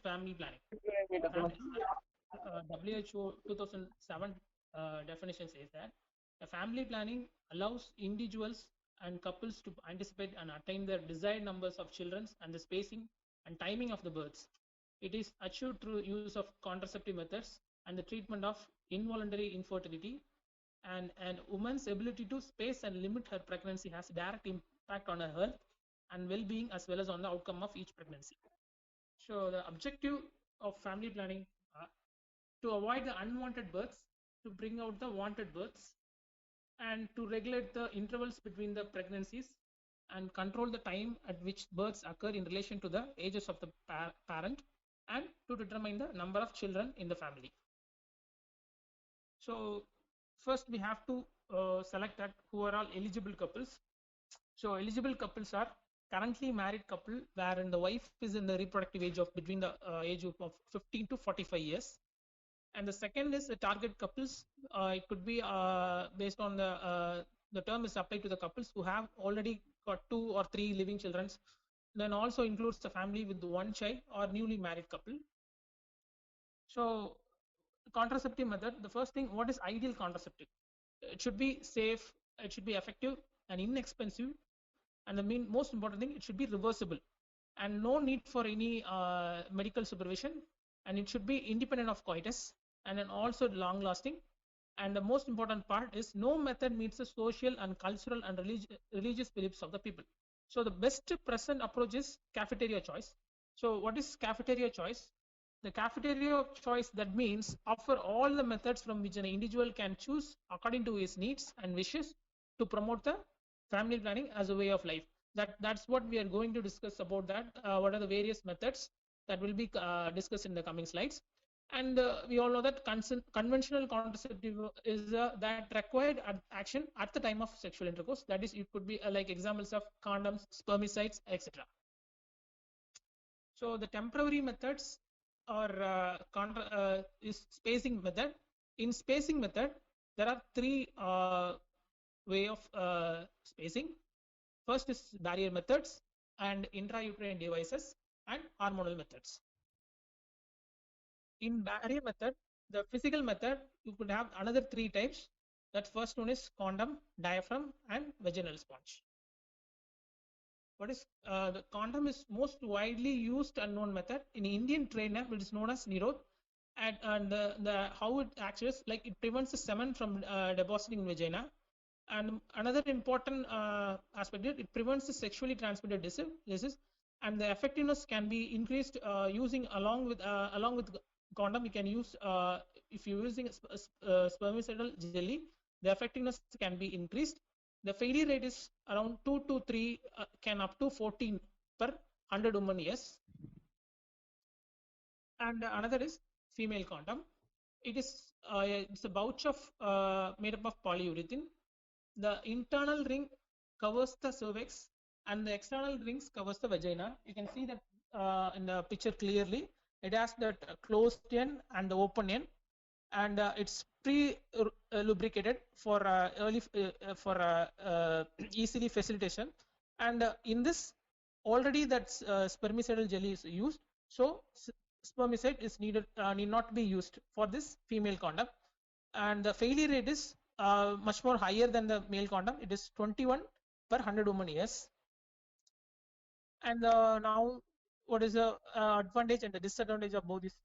family planning? WHO 2007 definition says that a family planning allows individuals and couples to anticipate and attain their desired numbers of children and the spacing and timing of the births. It is achieved through use of contraceptive methods and the treatment of involuntary infertility, and woman's ability to space and limit her pregnancy has a direct impact on her health and well-being as well as on the outcome of each pregnancy. So the objective of family planning to avoid the unwanted births, to bring out the wanted births, and to regulate the intervals between the pregnancies and control the time at which births occur in relation to the ages of the parent, and to determine the number of children in the family. So first we have to select that who are all eligible couples. So eligible couples are currently married couple wherein the wife is in the reproductive age of between the age of 15 to 45 years. And the second is the target couples. It could be based on the term is applied to the couples who have already got 2 or 3 living children. Then also includes the family with 1 child or newly married couple. So contraceptive method, the first thing, what is ideal contraceptive? It should be safe, it should be effective and inexpensive, and the most important thing, it should be reversible and no need for any medical supervision, and it should be independent of coitus, and then also long lasting. And the most important part is no method meets the social and cultural and religious beliefs of the people. So the best present approach is cafeteria choice. So what is cafeteria choice? The cafeteria choice, that means offer all the methods from which an individual can choose according to his needs and wishes to promote the family planning as a way of life. That's what we are going to discuss about that. What are the various methods that will be discussed in the coming slides. And we all know that conventional contraceptive is that required action at the time of sexual intercourse. That is, it could be like examples of condoms, spermicides, etc. So the temporary methods or is spacing method. In spacing method, there are 3 way of spacing. First is barrier methods and intrauterine devices and hormonal methods. In barrier method, the physical method, you could have another 3 types. That first one is condom, diaphragm, and vaginal sponge. What is the condom is most widely used and known method. In Indian trade name, it is known as Nirod, and the how it acts is like it prevents the semen from depositing in vagina. And another important aspect is it prevents the sexually transmitted disease, and the effectiveness can be increased using along with condom. You can use if you're using spermicidal jelly, the effectiveness can be increased. The failure rate is around 2 to 3, can up to 14 per 100 women years. And another is female condom. It is it's a pouch of made up of polyurethane. The internal ring covers the cervix and the external rings covers the vagina. You can see that in the picture clearly. It has that closed end and the open end, and it's pre-lubricated for easily facilitation. And in this, already that spermicidal jelly is used, so spermicide is need not be used for this female condom. And the failure rate is much more higher than the male condom. It is 21 per 100 women years. And now, what is the advantage and the disadvantage of both this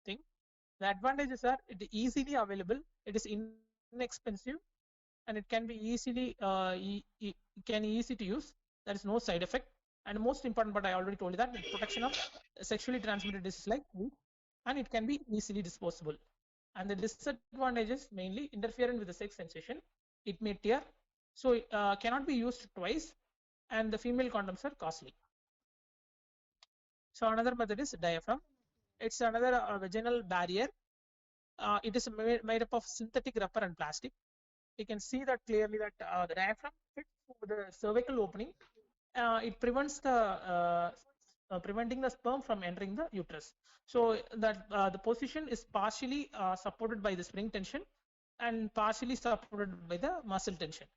thing? The advantages are it is easily available, it is inexpensive, and it can be easily easy to use. There is no side effect, and the most important part I already told you that the protection of sexually transmitted disease like AIDS, and it can be easily disposable. And the disadvantages mainly interference with the sex sensation. It may tear, so it cannot be used twice, and the female condoms are costly. So another method is diaphragm. It's another vaginal barrier. It is made up of synthetic rubber and plastic. You can see that clearly that the diaphragm fits through the cervical opening. It prevents the preventing the sperm from entering the uterus. So that the position is partially supported by the spring tension and partially supported by the muscle tension.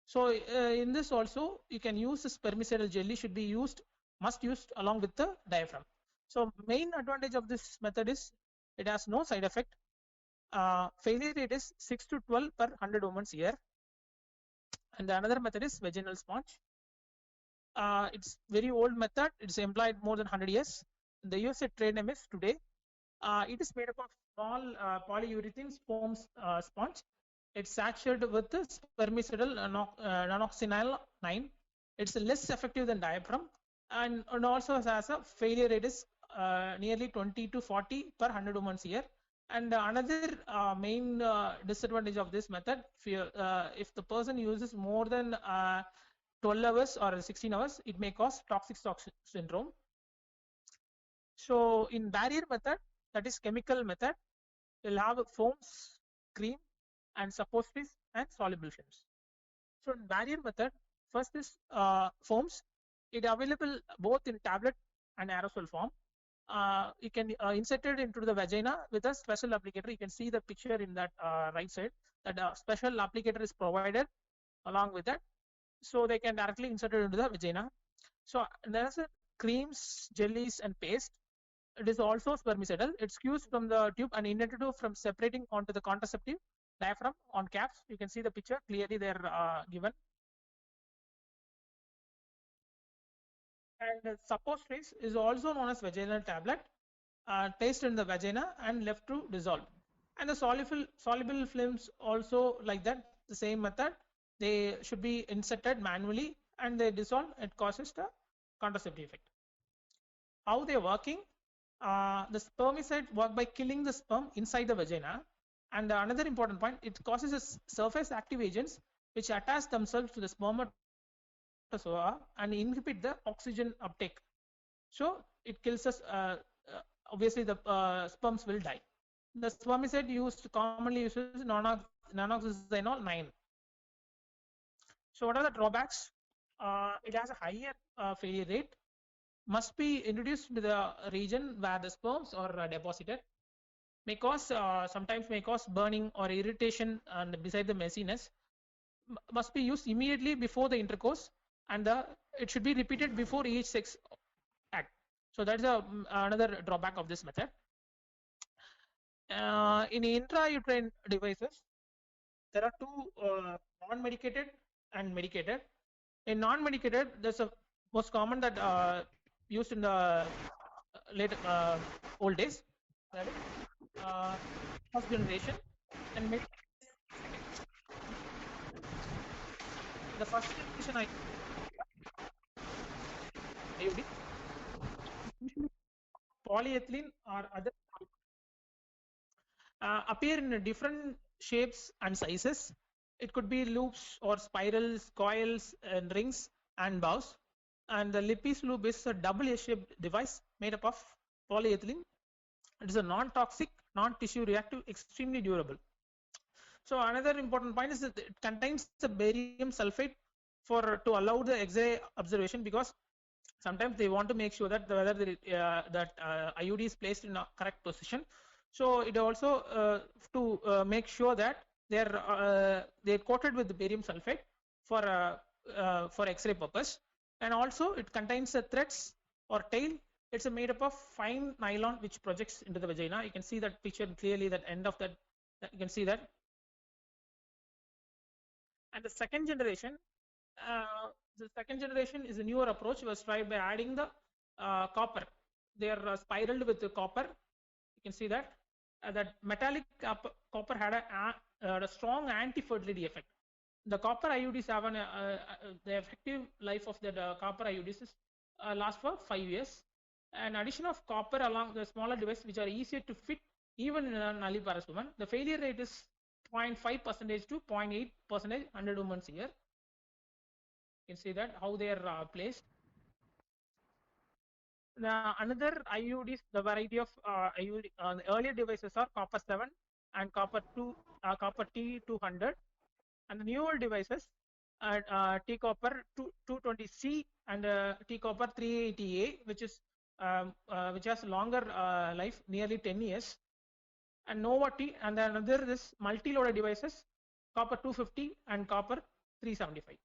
So in this also, you can use the spermicidal jelly should be used, must used along with the diaphragm. So main advantage of this method is it has no side effect. Failure rate is 6 to 12 per 100 women's year. And the another method is vaginal sponge. It's very old method. It's employed more than 100 years. The USA trade name is today. It is made up of small polyurethane foams sponge. It's saturated with the spermicidal nanoxynol 9. It's less effective than diaphragm, and also has a failure rate is nearly 20 to 40 per 100 women's year. And another main disadvantage of this method, if the person uses more than 12 hours or 16 hours, it may cause toxic shock syndrome. So in barrier method, that is chemical method, you'll have foams, cream, and suppositories and soluble films. So in barrier method, first is foams. It available both in tablet and aerosol form. You can insert it into the vagina with a special applicator. You can see the picture in that right side. That special applicator is provided along with that, so they can directly insert it into the vagina. So there's creams, jellies, and paste. It is also spermicidal. It's squeezed from the tube and intended to from separating onto the contraceptive diaphragm on caps. You can see the picture clearly there given. And suppositories is also known as vaginal tablet, placed in the vagina and left to dissolve. And the soluble films also like that, the same method. They should be inserted manually and they dissolve. It causes the contraceptive effect. How they're working? The spermicide work by killing the sperm inside the vagina. And another important point, it causes a surface active agents which attach themselves to the spermatozoa and inhibit the oxygen uptake. So it kills us. Obviously, the sperms will die. The spermicide commonly uses nanoxynol 9. So what are the drawbacks? It has a higher failure rate. Must be introduced to the region where the sperms are deposited. Sometimes may cause burning or irritation, and beside the messiness, must be used immediately before the intercourse, and it should be repeated before each sex act. So that's another drawback of this method. In intrauterine devices, there are two non-medicated and medicated. In non-medicated, there's a most common that used in the late old days, that is first generation, and the first generation IUD, polyethylene or other appear in different shapes and sizes. It could be loops or spirals, coils, and rings and bows. And the Lippis loop is a double S-shaped device made up of polyethylene. It is a non-toxic, non-tissue reactive, extremely durable. So another important point is that it contains the barium sulfate to allow the X-ray observation, because sometimes they want to make sure that whether that IUD is placed in a correct position. So it also to make sure that they're coated with the barium sulfate for X-ray purpose. And also it contains the threads or tail. It's made up of fine nylon which projects into the vagina. You can see that picture clearly. That end of that, you can see that. And the second generation is a newer approach. Was tried by adding the copper. They are spiraled with the copper. You can see that that metallic copper had a strong anti-fertility effect. The copper IUDs have the effective life of the copper IUDs is last for 5 years. An addition of copper along the smaller device, which are easier to fit even in a nulliparous woman, the failure rate is 0.5% to 0.8% 100 women a year. You can see that how they are placed. Another IUDs, the variety of IUD, the earlier devices are copper 7 and copper T200, and the newer devices T copper 220C and T copper 380A, which has longer life, nearly 10 years, and Nova T, and then another is multi-loaded devices, copper 250 and copper 375.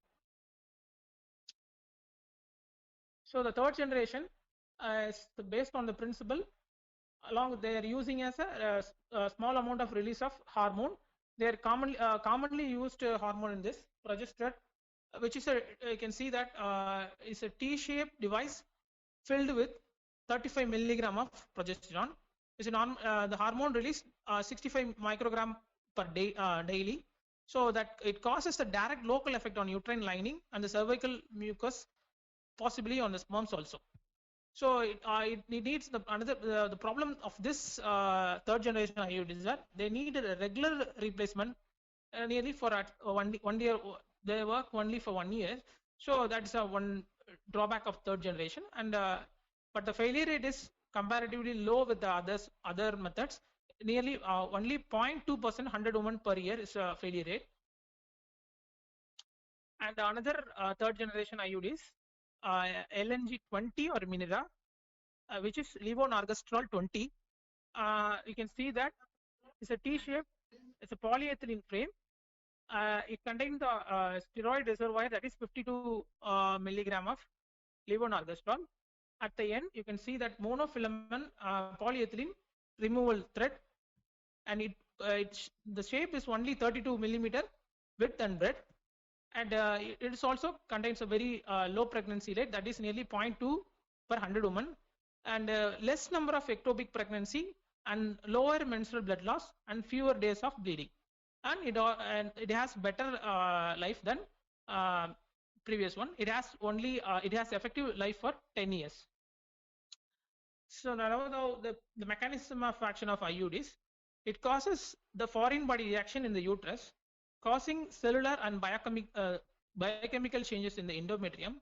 So the third generation based on the principle. Along they are using as a small amount of release of hormone. They are commonly used hormone in this progesterone, which is a you can see that is a T-shaped device filled with 35 milligram of progesterone. The hormone released 65 microgram per day daily, so that it causes a direct local effect on uterine lining and the cervical mucus, possibly on the sperms also. So it needs the problem of this third generation IUD is that they need a regular replacement nearly for at 1 year. They work only for 1 year, so that's a one drawback of third generation. And but the failure rate is comparatively low with the other methods. Nearly only 0.2% 100 women per year is a failure rate. And another third generation IUDs, LNG20 or Minera, which is levonorgestrel 20. You can see that it's a T-shape. It's a polyethylene frame. It contains the steroid reservoir, that is 52 milligram of levonorgestrel. At the end, you can see that monofilament polyethylene removal thread, and the shape is only 32 millimeter width and breadth, and it is also contains a very low pregnancy rate, that is nearly 0.2 per 100 women, and less number of ectopic pregnancy and lower menstrual blood loss and fewer days of bleeding, and it has better life than previous one. It has effective life for 10 years. So now the mechanism of action of IUDs, it causes the foreign body reaction in the uterus, causing cellular and biochemical changes in the endometrium.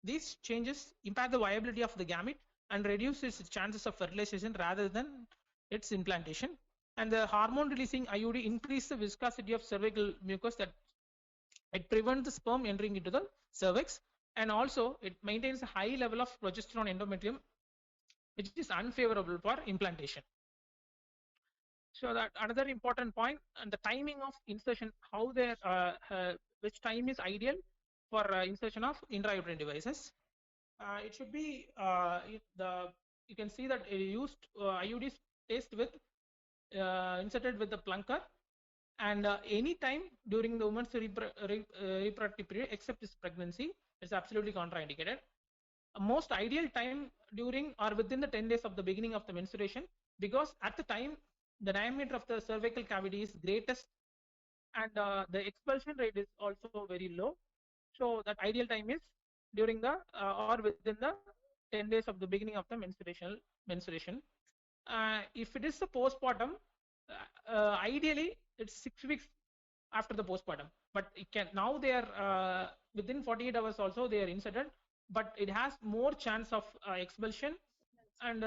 These changes impact the viability of the gamete and reduce its chances of fertilization rather than its implantation. And the hormone releasing IUD increase the viscosity of cervical mucus, that it prevents the sperm entering into the cervix, and also it maintains a high level of progesterone endometrium, which is unfavorable for implantation. So that another important point, and the timing of insertion, how they which time is ideal for insertion of intrauterine devices. It should be you can see that used IUDs placed with inserted with the plunker, and any time during the woman's reproductive period except this pregnancy is absolutely contraindicated. Most ideal time during or within the 10 days of the beginning of the menstruation, because at the time the diameter of the cervical cavity is greatest, and the expulsion rate is also very low. So that ideal time is during the or within the 10 days of the beginning of the menstruation. If it is the postpartum, ideally it's 6 weeks after the postpartum, but it can now they are within 48 hours also they are inserted, but it has more chance of expulsion, and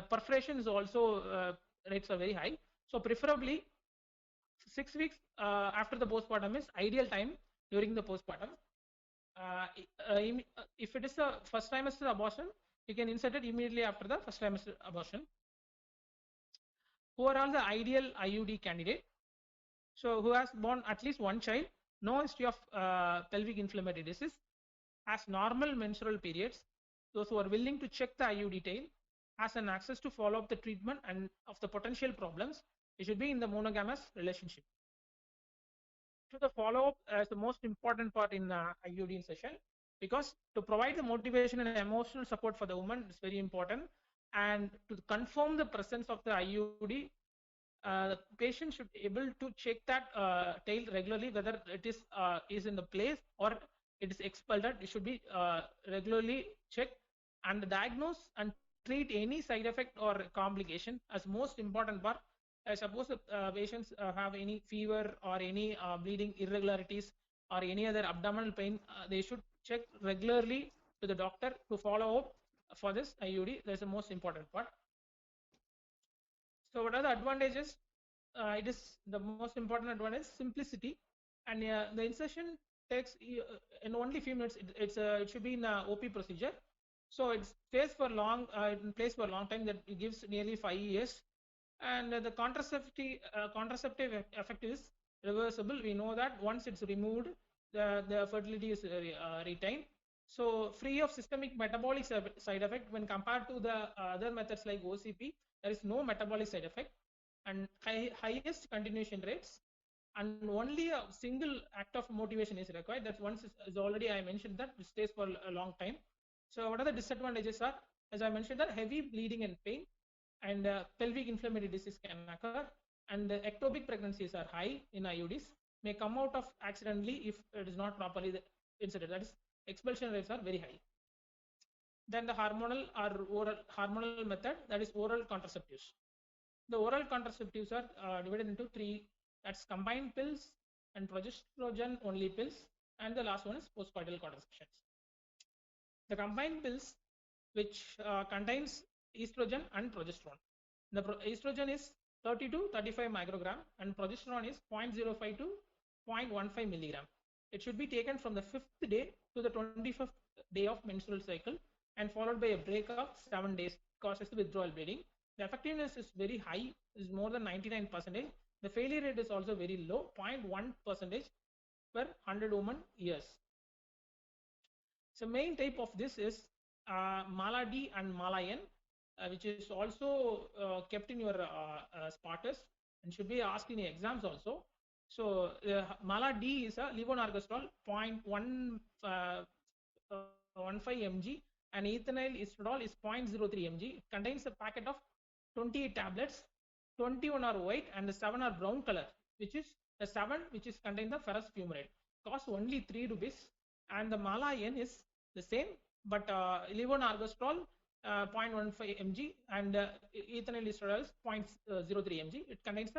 perforation is also rates are very high. So preferably 6 weeks after the postpartum is ideal time during the postpartum. If it is a first trimester abortion, you can insert it immediately after the first trimester abortion. Who are all the ideal IUD candidate? So who has born at least one child, no history of pelvic inflammatory disease, has normal menstrual periods, those who are willing to check the IUD tail, has an access to follow up the treatment and of the potential problems. It should be in the monogamous relationship. To the follow-up as the most important part in IUD insertion, because to provide the motivation and emotional support for the woman is very important, and to confirm the presence of the IUD, the patient should be able to check that tail regularly, whether it is in the place or it is expelled. It should be regularly checked and diagnose and treat any side effect or complication as most important part. Suppose patients have any fever or any bleeding irregularities or any other abdominal pain, they should check regularly to the doctor to follow up for this IUD. That's the most important part. So what are the advantages? It is the most important advantage, simplicity, and the insertion takes in only few minutes. It should be in a OP procedure, so it stays for long, in place for a long time. That it gives nearly 5 years, and the contraceptive effect is reversible. We know that once it's removed, the fertility is retained. So free of systemic metabolic side effect when compared to the other methods like OCP, there is no metabolic side effect and highest continuation rates, and only a single act of motivation is required. That once is already I mentioned that it stays for a long time. So what are the disadvantages are, as I mentioned, that heavy bleeding and pain, and pelvic inflammatory disease can occur, and the ectopic pregnancies are high in IUDs, may come out of accidentally if it is not properly inserted. That is, expulsion rates are very high. Then the hormonal or oral hormonal method, that is oral contraceptives. The oral contraceptives are divided into three. That's combined pills and progesterone only pills, and the last one is postcoital contraceptions. The combined pills, which contains estrogen and progesterone. The estrogen is 30 to 35 microgram and progesterone is 0.05 to 0.15 milligram. It should be taken from the 5th day to the 25th day of menstrual cycle and followed by a break of 7 days. Causes withdrawal bleeding. The effectiveness is very high, is more than 99%. The failure rate is also very low, 0.1% per 100 women years. So main type of this is Mala D and Mala N, which is also kept in your Spartus and should be asked in exams also. So Mala D is a levonorgestrel 0.15 mg and ethinyl estradiol is 0.03 mg. It contains a packet of 28 tablets. 21 are white and the 7 are brown color, which is the 7 which is contain the ferrous fumarate. Costs only 3 rupees, and the Mala N is the same, but levonorgestrel 0.15 mg and ethinyl estradiol is 0.03 mg. It contains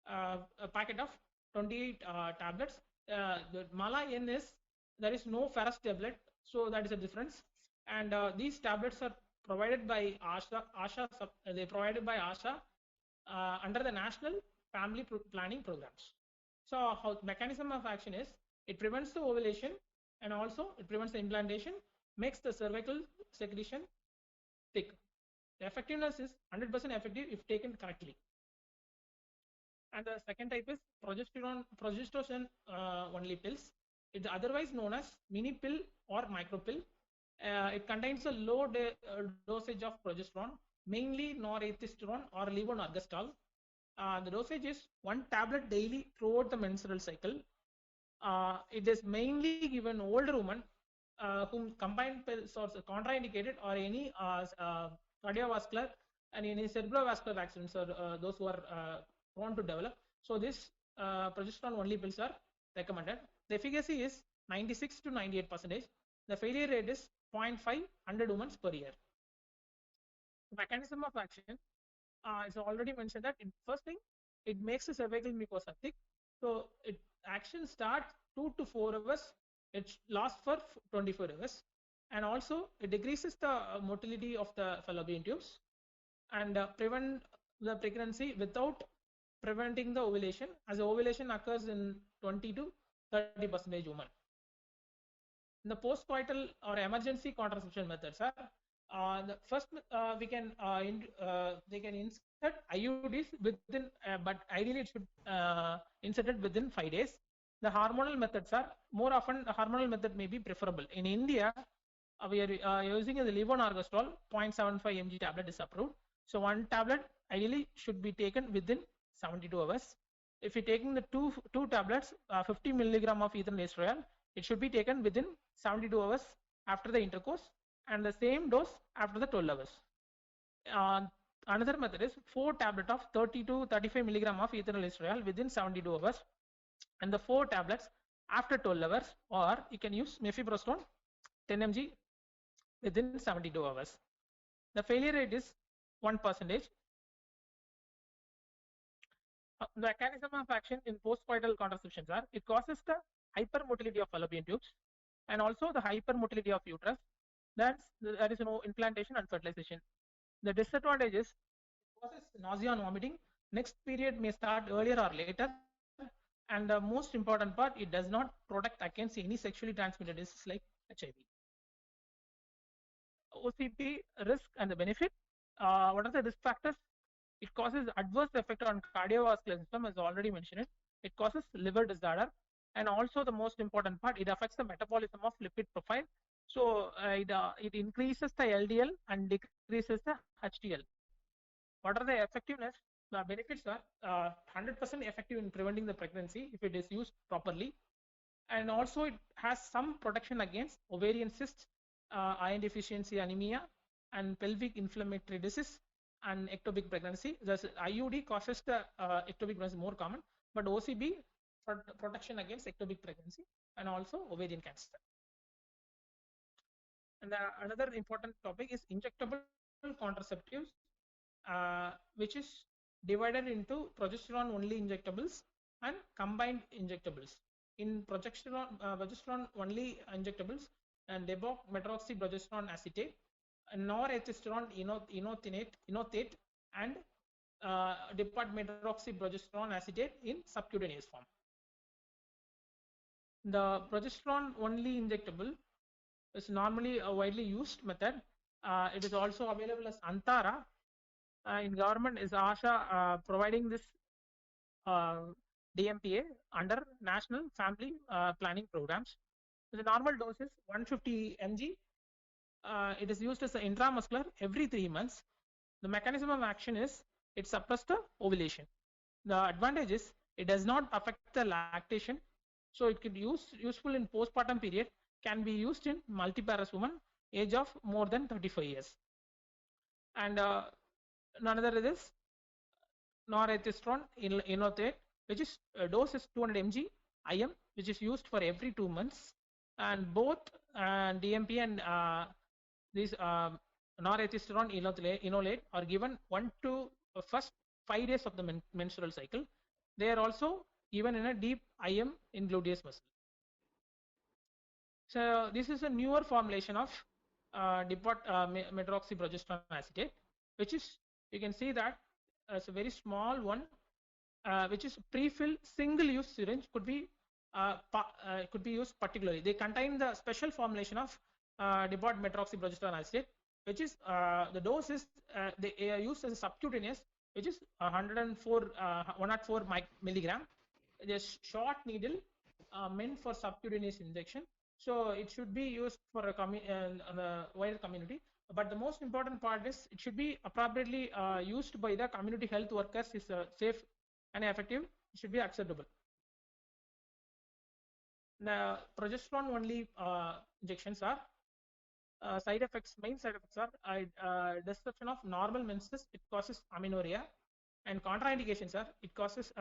a packet of 28 tablets. The Mala N is, there is no ferrous tablet, so that is a difference. And these tablets are provided by ASHA. They provided by ASHA under the National Family Planning Programs. So how mechanism of action is, it prevents the ovulation and also it prevents the implantation, makes the cervical secretion thick. The effectiveness is 100% effective if taken correctly. And the second type is progesterone only pills. It's otherwise known as mini pill or micro pill. It contains a low dosage of progesterone, mainly norethisterone or levonorgestrel. The dosage is 1 tablet daily throughout the menstrual cycle. It is mainly given older women whom combined pills are contraindicated, or any cardiovascular and any cerebrovascular accidents, or those who are prone to develop. So this progesterone only pills are recommended. The efficacy is 96 to 98%. The failure rate is 0.5 100 women per year. The mechanism of action is already mentioned that first thing, it makes the cervical mucosa thick. So it action starts 2 to 4 hours. It lasts for 24 hours, and also it decreases the motility of the fallopian tubes and prevent the pregnancy without preventing the ovulation, as the ovulation occurs in 20 to 30% women. The postcoital or emergency contraception methods are the first we can they can insert IUDs within, but ideally it should inserted within 5 days. The hormonal methods are more often, the hormonal method may be preferable. In India, we are using the levonorgestrel 0.75 mg tablet is approved. So 1 tablet ideally should be taken within 72 hours. If you're taking the two tablets, 50 milligram of ethinyl estradiol, it should be taken within 72 hours after the intercourse, and the same dose after the 12 hours. Another method is 4 tablet of 30 to 35 milligram of ethinyl estradiol within 72 hours, and the 4 tablets after 12 hours, or you can use mifepristone 10 mg within 72 hours. The failure rate is 1%. The mechanism of action in postcoital contraceptions are, it causes the hypermotility of fallopian tubes and also the hypermotility of uterus. There is no implantation and fertilization. The disadvantage is it causes nausea and vomiting. Next period may start earlier or later, and the most important part, it does not protect against any sexually transmitted diseases like HIV. OCP risk and the benefit. What are the risk factors? It causes adverse effect on cardiovascular system, as already mentioned. It causes liver disorder, and also the most important part, it affects the metabolism of lipid profile So it increases the LDL and decreases the HDL. What are the effectiveness? The benefits are 100% effective in preventing the pregnancy if it is used properly, and also it has some protection against ovarian cysts, iron deficiency anemia, and pelvic inflammatory disease and ectopic pregnancy. The IUD causes the ectopic pregnancy more common, but OCB protection against ectopic pregnancy and also ovarian cancer. And another important topic is injectable contraceptives, which is divided into progesterone only injectables and combined injectables. In progesterone only injectables, and demoxyprogesterone acetate, norethistron inothate, and demoxyprogesterone acetate in subcutaneous form. The progesterone only injectable is normally a widely used method. It is also available as Antara. In government is ASHA providing this DMPA under National Family Planning Programs. The normal dose is 150 mg. It is used as an intramuscular every 3 months. The mechanism of action is it suppresses the ovulation. The advantage is it does not affect the lactation, so it could useful in postpartum period. Can be used in multiparous women age of more than 35 years. And another is norethistron inothate, which is dose is 200 mg IM, which is used for every 2 months. And both DMP and these norethistron inolate are given first 5 days of the menstrual cycle. They are also given in a deep IM in gluteus muscle. So this is a newer formulation of medroxyprogesterone acetate, which is, you can see that it's a very small one, which is pre-filled single-use syringe, could be used particularly. They contain the special formulation of medroxyprogesterone acetate, which is the dose is they are used as a subcutaneous, which is 104 milligram. This short needle meant for subcutaneous injection. So it should be used for a wider community. But the most important part is it should be appropriately used by the community health workers. Is safe and effective. It should be acceptable. The progesterone only injections are side effects. Main side effects are disruption of normal menses. It causes amenorrhea, and contraindications are it causes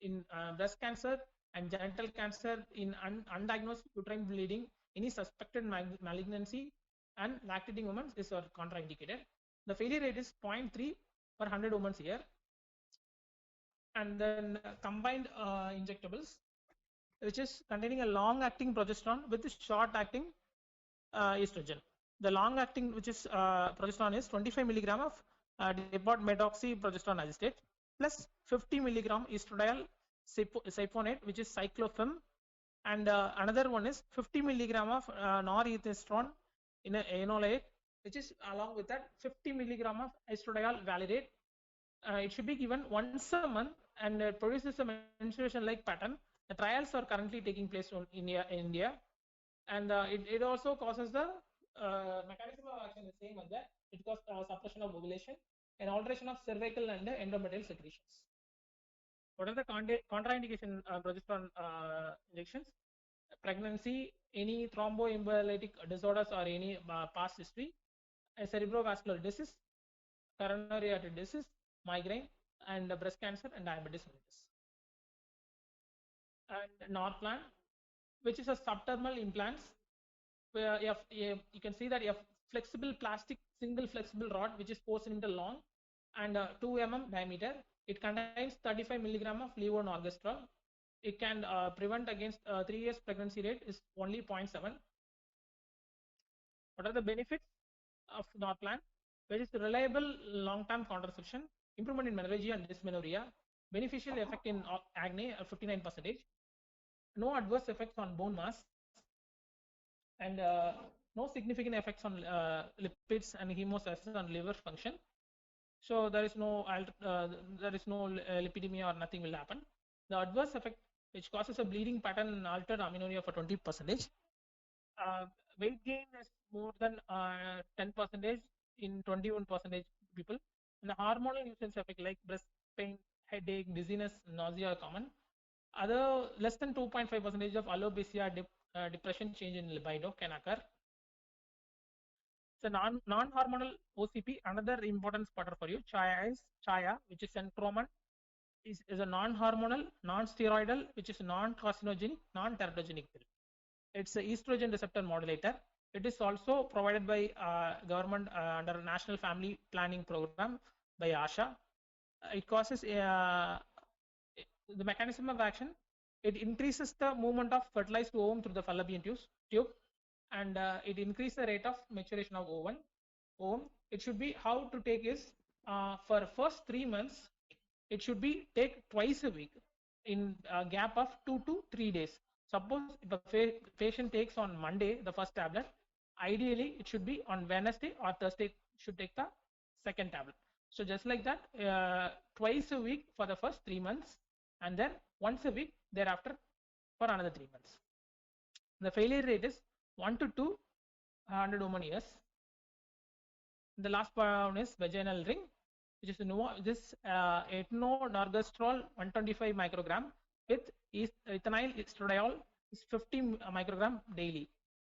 in breast cancer and genital cancer in undiagnosed uterine bleeding, any suspected malignancy, and lactating women is contraindicated. The failure rate is 0.3 per 100 women a year. And then combined injectables, which is containing a long-acting progesterone with short-acting estrogen. The long-acting, which is progesterone, is 25 milligram of medroxyprogesterone acetate plus 50 milligram estradiol cyponate, which is cyclophem, and another one is 50 milligram of norethistron inolate, which is along with that 50 milligram of estradiol validate. It should be given once a month, and it produces a menstruation-like pattern. The trials are currently taking place in India, and it also causes the mechanism of action the same as that. It causes suppression of ovulation and alteration of cervical and endometrial secretions. What are the contraindication progesterone injections? Pregnancy, any thromboembolic disorders or any past history, a cerebrovascular disease, coronary artery disease, migraine, and breast cancer and diabetes mellitus. And Norplant, which is a subdermal implants, where you can see that you have flexible plastic single flexible rod, which is 4 cm long and 2 mm diameter. It contains 35 milligram of levonorgestrel. It can prevent against 3 years pregnancy rate is only 0.7. What are the benefits of Norplant? Which is reliable long-term contraception, improvement in menorrhagia and dysmenorrhea, beneficial effect in acne 59%, no adverse effects on bone mass, and no significant effects on lipids and hemostasis on liver function. So there is no lipidemia or nothing will happen. The adverse effect, which causes a bleeding pattern and altered amenorrhea for 20%, weight gain is more than 10% in 21% people. And the hormonal nuisance effect like breast pain, headache, dizziness, nausea are common. Other less than 2.5% of alopecia, depression, change in libido can occur. So non-hormonal OCP, another important spotter for you. Chaya, which is centroman, is a non-hormonal, non-steroidal, which is non-carcinogenic, non-teratogenic pill. It's a estrogen receptor modulator. It is also provided by government under National Family Planning Program by ASHA. It causes the mechanism of action. It increases the movement of fertilized ovum through the fallopian tube, and it increases the rate of maturation of ovum. It should be how to take is for first 3 months. It should be take twice a week in a gap of 2 to 3 days. Suppose if a patient takes on Monday the first tablet, ideally it should be on Wednesday or Thursday should take the second tablet. So just like that, twice a week for the first 3 months, and then once a week thereafter for another 3 months. The failure rate is 1 to 200 women years. The last one is vaginal ring, which is this etinonorgestrol 125 microgram with ethinyl estradiol is 50 microgram daily.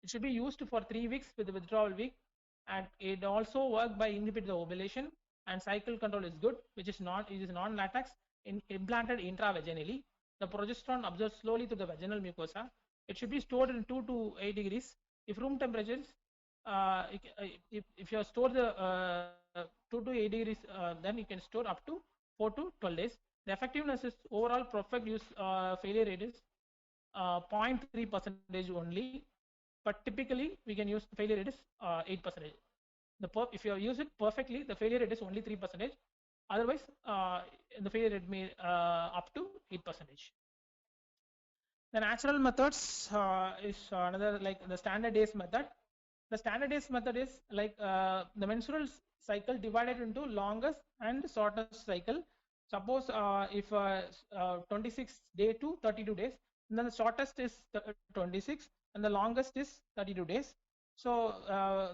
It should be used for 3 weeks with the withdrawal week, and it also works by inhibiting the ovulation, and cycle control is good, which is non-latex implanted intravaginally. The progesterone absorbs slowly to the vaginal mucosa. It should be stored in 2 to 8 degrees. If room temperatures, if you store the 2 to 8 degrees, then you can store up to 4 to 12 days. The effectiveness is overall perfect use failure rate is 0.3% only, but typically we can use failure rate is 8%. If you use it perfectly, the failure rate is only 3%. Otherwise, the failure rate may up to 8%. The natural methods is another like the standard days method. The standard days method is like the menstrual cycle divided into longest and shortest cycle. Suppose if 26 day to 32 days, then the shortest is 26 and the longest is 32 days. So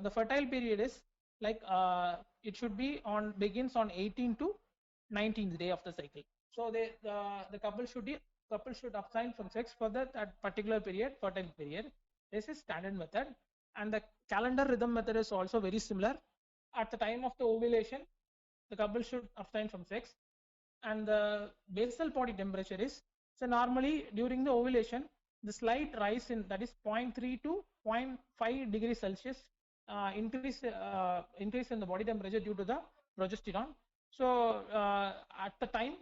the fertile period is like it should be begins on 18th to 19th day of the cycle. So the couple should abstain from sex for that particular period, fertile period. This is standard method. And the calendar rhythm method is also very similar. At the time of the ovulation, the couple should abstain from sex. And the basal body temperature is, so normally during the ovulation, the slight rise in that is 0.3 to 0.5 degrees Celsius increase in the body temperature due to the progesterone. So at the time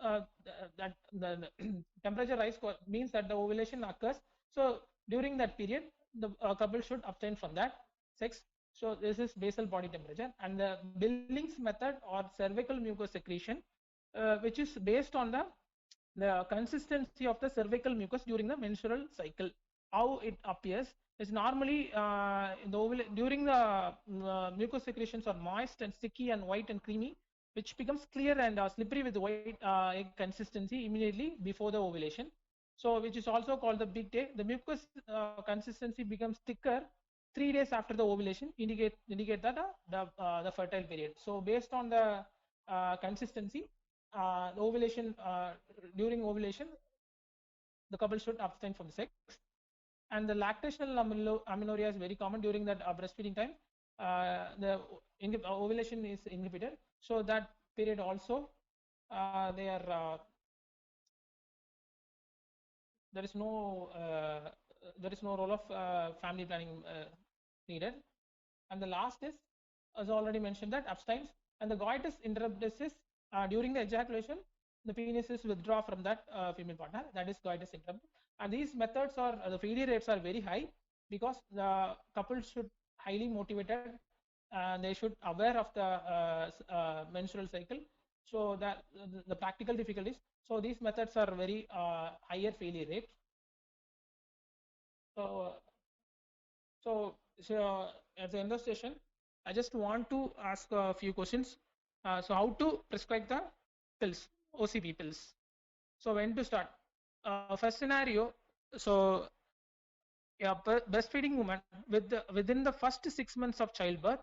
that the temperature rise means that the ovulation occurs. So during that period, the couple should abstain from that sex. So this is basal body temperature. And the Billings method or cervical mucus secretion, which is based on the consistency of the cervical mucus during the menstrual cycle. How it appears is normally during the mucus secretions are moist and sticky and white and creamy, which becomes clear and slippery with white egg consistency immediately before the ovulation. So which is also called the big day. The mucus consistency becomes thicker 3 days after the ovulation, indicate that the fertile period. So based on the consistency, the ovulation during ovulation, the couple should abstain from sex. And the lactational amenorrhea is very common during that breastfeeding time. The ovulation is inhibited, so that period also they are there is no role of family planning needed. And the last is, as already mentioned, that abstains. And the coitus interruptus is during the ejaculation, the penis is withdraw from that female partner. That is coitus interruptus. And these methods are the failure rates are very high because the couple should highly motivated and they should aware of the menstrual cycle. So that the practical difficulties. So these methods are very higher failure rate. So at the end of the session, I just want to ask a few questions. So how to prescribe the pills, OCP pills? So when to start? First scenario. So A breastfeeding woman within the first 6 months of childbirth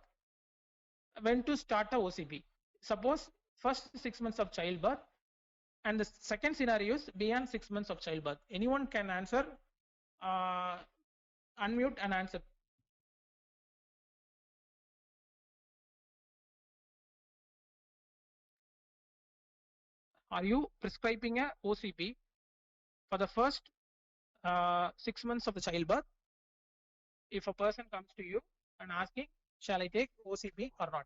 when to start a OCP. Suppose first 6 months of childbirth, and the second scenario is beyond 6 months of childbirth. Anyone can answer, uh, unmute and answer. Are you prescribing a OCP for the first 6 months of the childbirth? If a person comes to you and asking, shall I take OCP or not?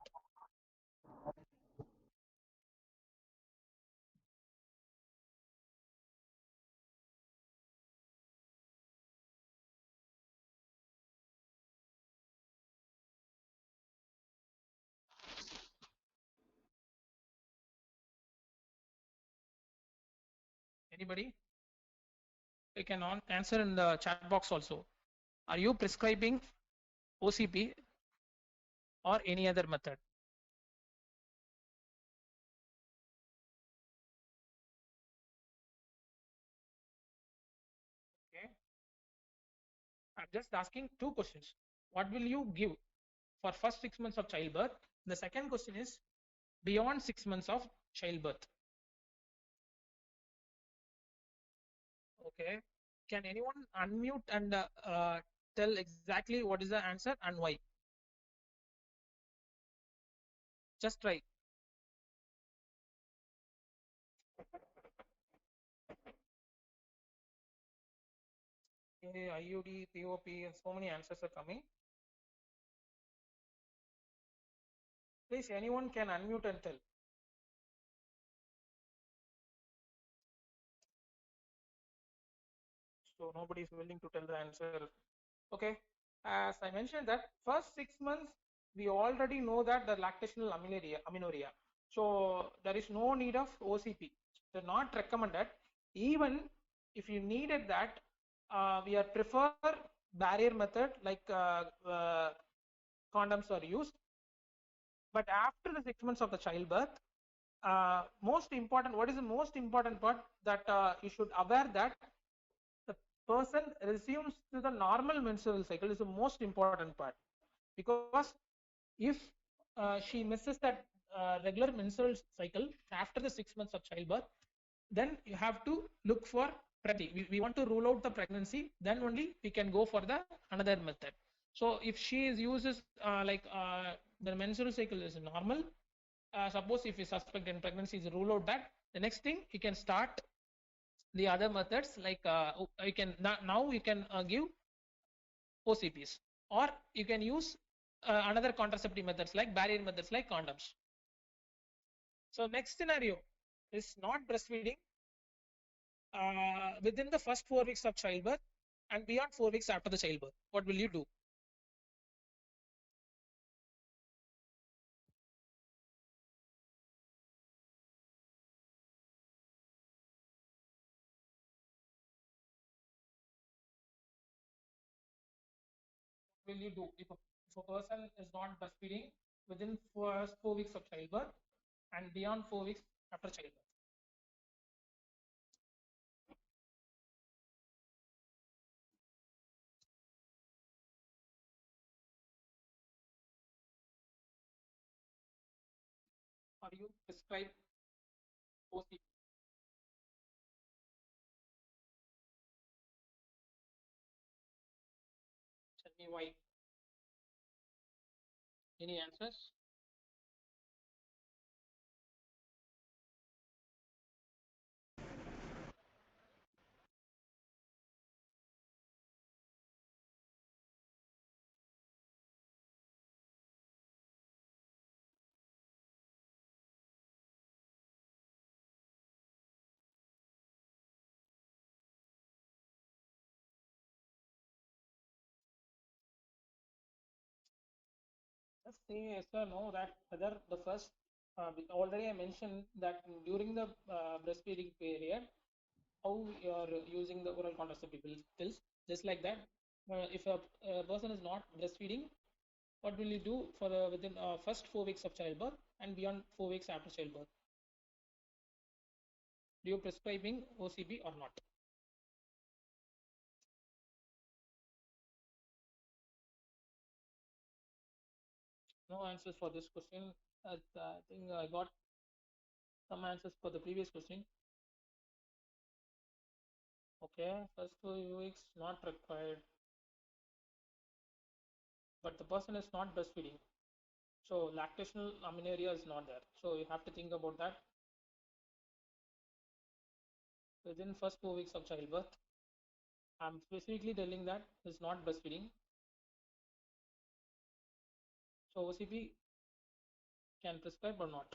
Anybody? You can answer in the chat box also. Are you prescribing OCP or any other method? Okay. I'm just asking two questions. What will you give for first 6 months of childbirth? The second question is beyond 6 months of childbirth. Okay. Can anyone unmute and tell exactly what is the answer and why? Just try. Okay, IUD, POP, and so many answers are coming. Please, anyone can unmute and tell. So nobody is willing to tell the answer. Okay. As I mentioned that first 6 months, we already know that the lactational amenorrhea. So there is no need of OCP. They're not recommended. Even if you needed that, we are prefer barrier method like condoms are used. But after the 6 months of the childbirth, most important, what is the most important part that you should aware that the person resumes to the normal menstrual cycle is the most important part, because if she misses that regular menstrual cycle after the 6 months of childbirth, then you have to look for pregnancy. We want to rule out the pregnancy, then only we can go for the another method. So if she is uses the menstrual cycle is normal, suppose if you suspect in pregnancy is rule out that, the next thing you can start the other methods like you can now you can give OCPs, or you can use another contraceptive methods like barrier methods like condoms. So next scenario is not breastfeeding within the first 4 weeks of childbirth and beyond 4 weeks after the childbirth. What will you do? Will you do if a person is not breastfeeding within first 4 weeks of childbirth and beyond 4 weeks after childbirth? Or you prescribe OCP? Tell me why. Any answers? Just say yes or no that whether the first, already I mentioned that during the breastfeeding period, how you are using the oral contraceptive pills. Just like that, if a person is not breastfeeding, what will you do for the within first 4 weeks of childbirth and beyond 4 weeks after childbirth? Do you prescribing OCP or not? No answers for this question. I think I got some answers for the previous question. Okay, first 2 weeks not required, but the person is not breastfeeding. So lactational amenorrhea is not there. So you have to think about that within first 4 weeks of childbirth. I'm specifically telling that is not breastfeeding. So OCP can prescribe or not.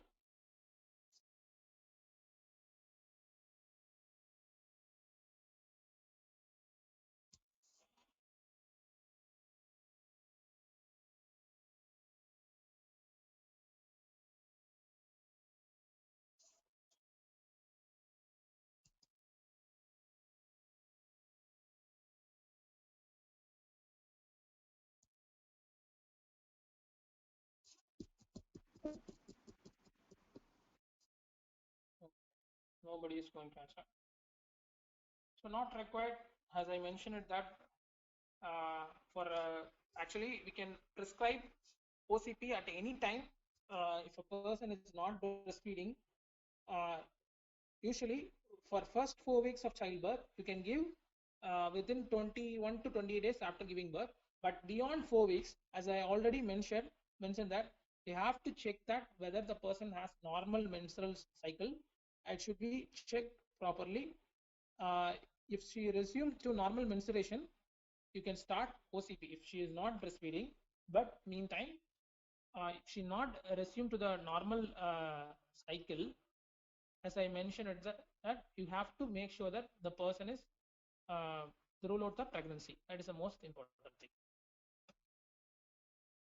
Nobody is going to answer. So not required, as I mentioned it that for actually we can prescribe OCP at any time if a person is not breastfeeding. Uh, Usually for first 4 weeks of childbirth, you can give within 21 to 28 days after giving birth. But beyond 4 weeks, as I already mentioned that you have to check that whether the person has normal menstrual cycle. It should be checked properly. Uh, if she resumes to normal menstruation, you can start OCP if she is not breastfeeding. But meantime, if she not resume to the normal cycle, as I mentioned, that you have to make sure that the person is uh, rule out the pregnancy. That is the most important thing.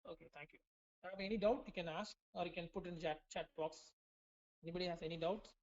Okay, thank you. Have any doubt, you can ask or you can put in chat box. Anybody has any doubts?